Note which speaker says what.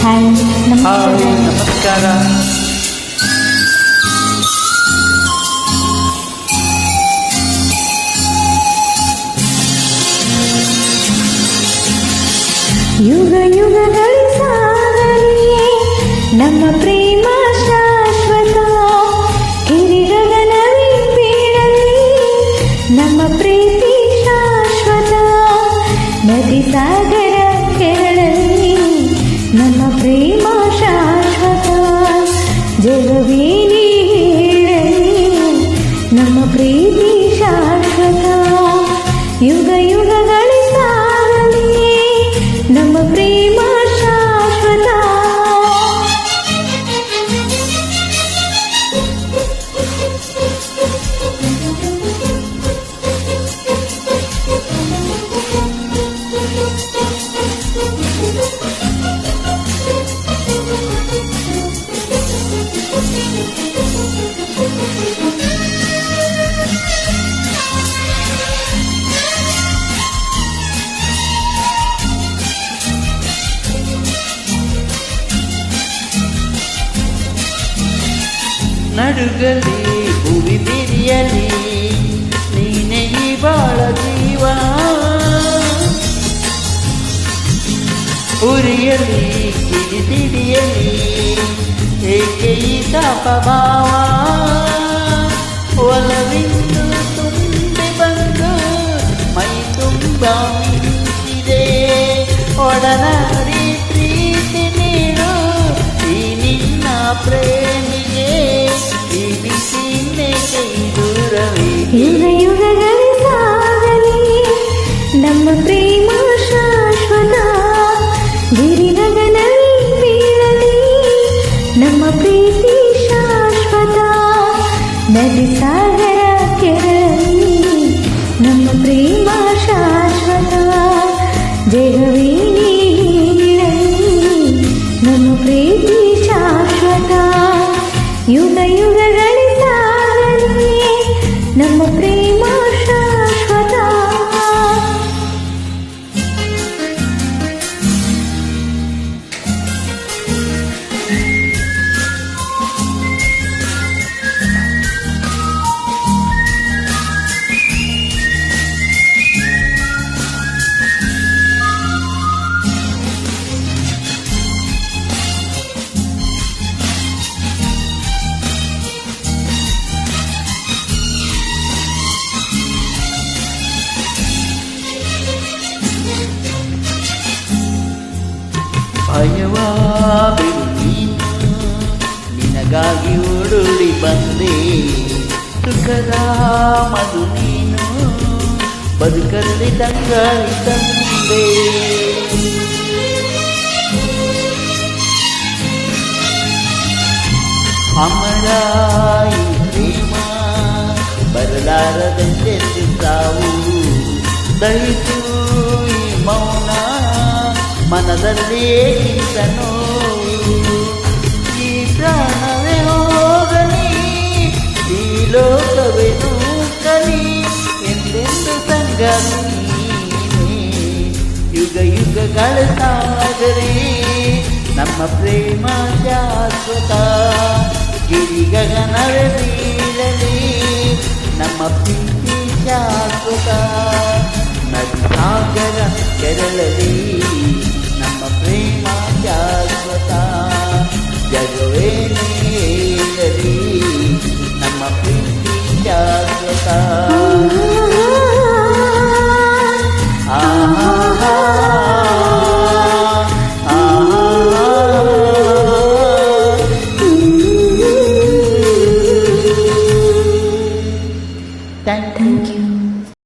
Speaker 1: Hi
Speaker 2: hi
Speaker 1: ನಮಸ್ಕಾರ.
Speaker 2: ನಮಸ್ಕಾರ.
Speaker 1: ಯುಗ ಯುಗಗಳ ಸಾಗಲಿಯೇ ನಮ್ಮ ಪ್ರೇಮ ಶಾಶ್ವತ. ಕಿರಿಗಗನವೇ ಬೀಳಲಿ ನಮ್ಮ ಪ್ರೀತಿ ಶಾಶ್ವತ. ನದಿ ಸಾಗರ ಕೆರಳಲಿ ನಮ್ಮ ಪ್ರೇಮ ಶಾಶ್ವತ. ಜಗವೇನೇ ಹೇಳಲಿ ನಮ್ಮ ಪ್ರೀತಿ ಶಾಶ್ವತ. ಯುಗ ಯುಗಗಳ ಸಾಗಲಿ ನಮ್ಮ ಪ್ರೇಮ ಶಾಶ್ವತ.
Speaker 2: ನಡುಗಲಿ ಭುವಿ ಬಿರಿಯಲಿ ನೀನೆ ಈ ಬಾಳ ಜೀವ. ಉರಿಯಲಿ ಕಿಡಿದಿಡಿಯಲಿ ಏಕೆ ಈ ತಾಪಭಾವ. ಒಲವಿಂದು ತುಂಬಿ ಬಂದು ಮೈ ತುಂಬ ಮಿಂಚಿದೆ. ಒಡನಾಡಿ ಪ್ರೀತಿ ನೀಡು ಈ ನಿನ್ನ ಪ್ರೇಮಿಗೆ. ಈ ಬಿಸಿನೆ ಕೈ ದೂರವೇ.
Speaker 1: ಯುಗ ಯುಗಗಳ ಸಾಗಲಿ ನಮ್ಮ ಪ್ರೇಮ ಶಾಶ್ವತ. ಗಿರಿಗಗನವೇ ಬೀಳಲಿ ನಮ್ಮ ಪ್ರೀತಿ ಶಾಶ್ವತ. ನದಿ ಸಾಗರ ಕೆರಳಲಿ ನಮ್ಮ ಪ್ರೇಮ ಶಾಶ್ವತ. ಜಗವೇನೇ ಹೇಳಲಿ ನಮ್ಮ ಪ್ರೀತಿ ಶಾಶ್ವತ. ಯುಗ ಯುಗಗಳ ಸಾಗಲಿ ನಮ್ಮ ಪ್ರೇಮ ಶಾಶ್ವತ.
Speaker 2: ಭಯವಾ ಬಿಡು ನೀನು, ನಿನಗಾಗಿ ಓಡೋಡಿ ಬಂದೆ. ಸುಖದ ಮಧು ನೀನು, ಬದುಕಲ್ಲಿ ತಂಗಾಳಿ ತಂದೆ. ಅಮರ ಈ ಪ್ರೇಮ ಬರಲಾರದೆಂದೆಂದು ಸಾವು. ದಹಿಸು ಈ ಮೌನ ಮನದಲ್ಲಿ ಏಕಿಂತನೋ. ಈ ಪ್ರಾಣವೇ ಹೋಗಲಿ ಈ ಲೋಕವೇ ನೂಕಲಿ ಎಂದೆಂದು ಸಂಗಮಿ. ಯುಗ ಯುಗಗಳ ಸಾಗಲಿ ನಮ್ಮ ಪ್ರೇಮ ಶಾಶ್ವತ. ಗಿರಿಗಗನವೇ ಬೀಳಲಿ ನಮ್ಮ ಪ್ರೀತಿ ಶಾಶ್ವತ. ನದಿ ಸಾಗರ ಕೆರಳಲಿ ನಮ್ಮ ಪ್ರೇಮ ಶಾಶ್ವತ. ಜಗವೇನೇ ಹೇಳಲಿ ನಮ್ಮ ಪ್ರೀತಿ ಶಾಶ್ವತ. Thank you.